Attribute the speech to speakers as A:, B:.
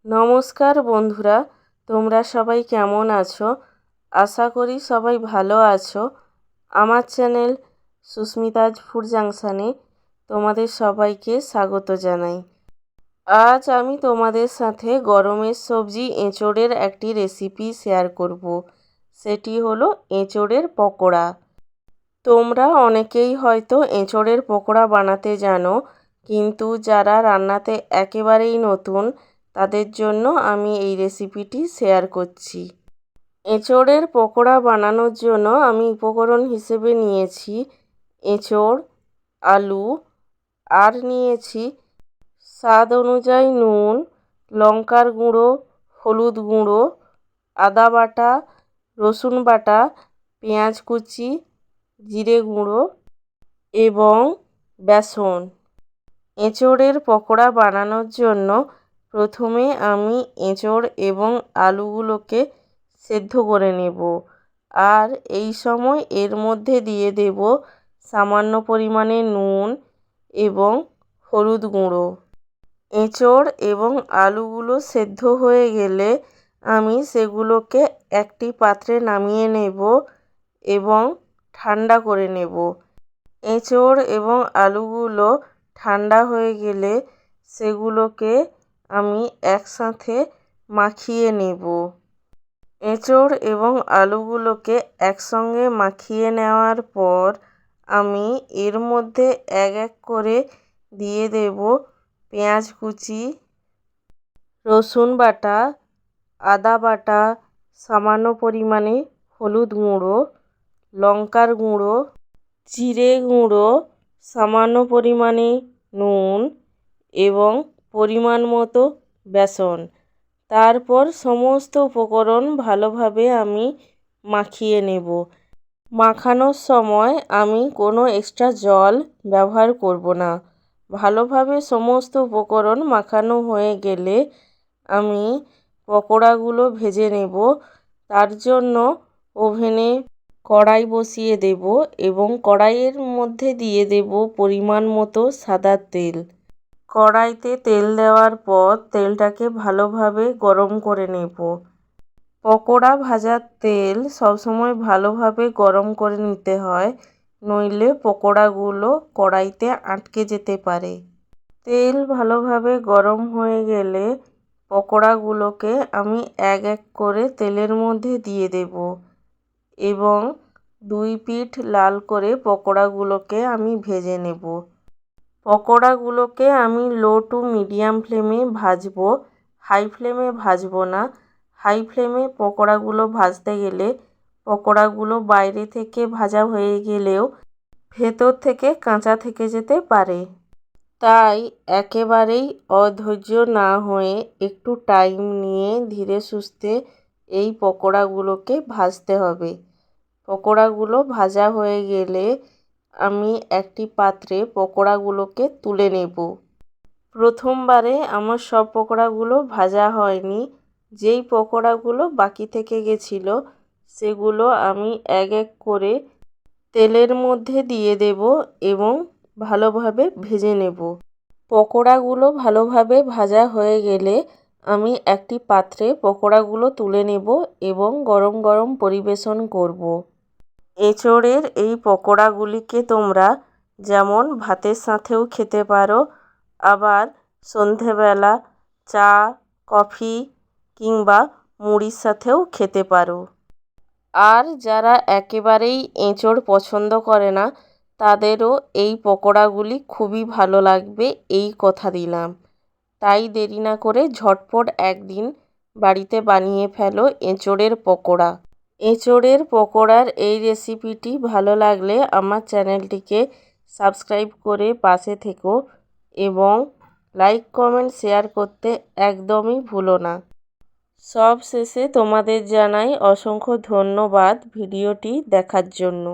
A: নমস্কার বন্ধুরা, তোমরা সবাই কেমন আছো? আশা করি সবাই ভালো আছো। আমার চ্যানেল সুস্মিতাজ ফুড জাংশনে তোমাদের সবাইকে স্বাগত জানাই। আজ আমি তোমাদের সাথে গরমের সবজি এঁচোড়ের একটি রেসিপি শেয়ার করব। সেটি হলো এঁচোড়ের পকোড়া। তোমরা অনেকেই হয়তো এঁচোড়ের পকোড়া বানাতে জানো, কিন্তু যারা রান্নাতে একেবারেই নতুন তাদের জন্য আমি এই রেসিপিটি শেয়ার করছি। এঁচোড়ের পকোড়া বানানোর জন্য আমি উপকরণ হিসেবে নিয়েছি এঁচোড়, আলু, আর নিয়েছি স্বাদ অনুযায়ী নুন, লঙ্কার গুঁড়ো, হলুদ গুঁড়ো, আদা বাটা, রসুন বাটা, পেঁয়াজ কুচি, জিরে গুঁড়ো এবং বেসন। এঁচোড়ের পকোড়া বানানোর জন্য প্রথমে আমি এঁচোড় এবং আলুগুলোকে সেদ্ধ করে নেব, আর এই সময় এর মধ্যে দিয়ে দেব সামান্য পরিমাণে নুন এবং হলুদ গুঁড়ো। এঁচোড় এবং আলুগুলো সেদ্ধ হয়ে গেলে আমি সেগুলোকে একটি পাত্রে নামিয়ে নেব এবং ঠান্ডা করে নেব। এঁচোড় এবং আলুগুলো ঠান্ডা হয়ে গেলে সেগুলোকে আমি একসাথে মাখিয়ে নেব। এঁচোড় এবং আলুগুলোকে একসঙ্গে মাখিয়ে নেওয়ার পর আমি এর মধ্যে এক এক করে দিয়ে দেব পেঁয়াজ কুচি, রসুন বাটা, আদা বাটা, সামান্য পরিমাণে হলুদ গুঁড়ো, লঙ্কার গুঁড়ো, জিরে গুঁড়ো, সামান্য পরিমাণে নুন এবং পরিমাণ মতো বেসন। তারপর সমস্ত উপকরণ ভালোভাবে আমি মাখিয়ে নেব। মাখানোর সময় আমি কোনো এক্সট্রা জল ব্যবহার করব না। ভালোভাবে সমস্ত উপকরণ মাখানো হয়ে গেলে আমি পকোড়াগুলো ভেজে নেব। তার জন্য ওভেনে কড়াই বসিয়ে দেব এবং কড়াইয়ের মধ্যে দিয়ে দেব পরিমাণ মতো সাদা তেল। কড়াইতে তেল দেওয়ার পর তেলটাকে ভালোভাবে গরম করে নেব। পকোড়া ভাজার তেল সবসময় ভালোভাবে গরম করে নিতে হয়, নইলে পকোড়াগুলো কড়াইতে আটকে যেতে পারে। তেল ভালোভাবে গরম হয়ে গেলে পকোড়াগুলোকে আমি এক এক করে তেলের মধ্যে দিয়ে দেব এবং দুই পিঠ লাল করে পকোড়াগুলোকে আমি ভেজে নেব। পকোড়াগুলোকে আমি লো টু মিডিয়াম ফ্লেমে ভাজবো, হাই ফ্লেমে ভাজবো না। হাই ফ্লেমে পকোড়াগুলো ভাজতে গেলে পকোড়াগুলো বাইরে থেকে ভাজা হয়ে গেলেও ভেতর থেকে কাঁচা থেকে যেতে পারে। তাই একেবারেই অধৈর্য না হয়ে একটু টাইম নিয়ে ধীরে সুস্থে এই পকোড়াগুলোকে ভাজতে হবে। পকোড়াগুলো ভাজা হয়ে গেলে আমি একটি পাত্রে পকোড়াগুলোকে তুলে নেব। প্রথমবারে আমার সব পকোড়াগুলো ভাজা হয়নি। যেই পকোড়াগুলো বাকি থেকে গেছিলো সেগুলো আমি এক এক করে তেলের মধ্যে দিয়ে দেব এবং ভালোভাবে ভেজে নেব। পকোড়াগুলো ভালোভাবে ভাজা হয়ে গেলে আমি একটি পাত্রে পকোড়াগুলো তুলে নেব এবং গরম গরম পরিবেশন করব। এঁচোড়ের এই পকোড়াগুলিকে তোমরা যেমন ভাতের সাথেও খেতে পারো, আবার সন্ধেবেলা চা, কফি কিংবা মুড়ির সাথেও খেতে পারো। আর যারা একেবারেই এঁচোড় পছন্দ করে না তাদেরও এই পকোড়াগুলি খুবই ভালো লাগবে, এই কথা দিলাম। তাই দেরি না করে ঝটপট একদিন বাড়িতে বানিয়ে ফেলো এঁচোড়ের পকোড়া। এঁচোড়ের পকোড়ার এই রেসিপিটি ভালো লাগলে আমার চ্যানেলটিকে সাবস্ক্রাইব করে পাশে থেকো এবং লাইক, কমেন্ট, শেয়ার করতে একদমই ভুলো না। সব শেষে তোমাদের জানাই অসংখ্য ধন্যবাদ ভিডিওটি দেখার জন্য।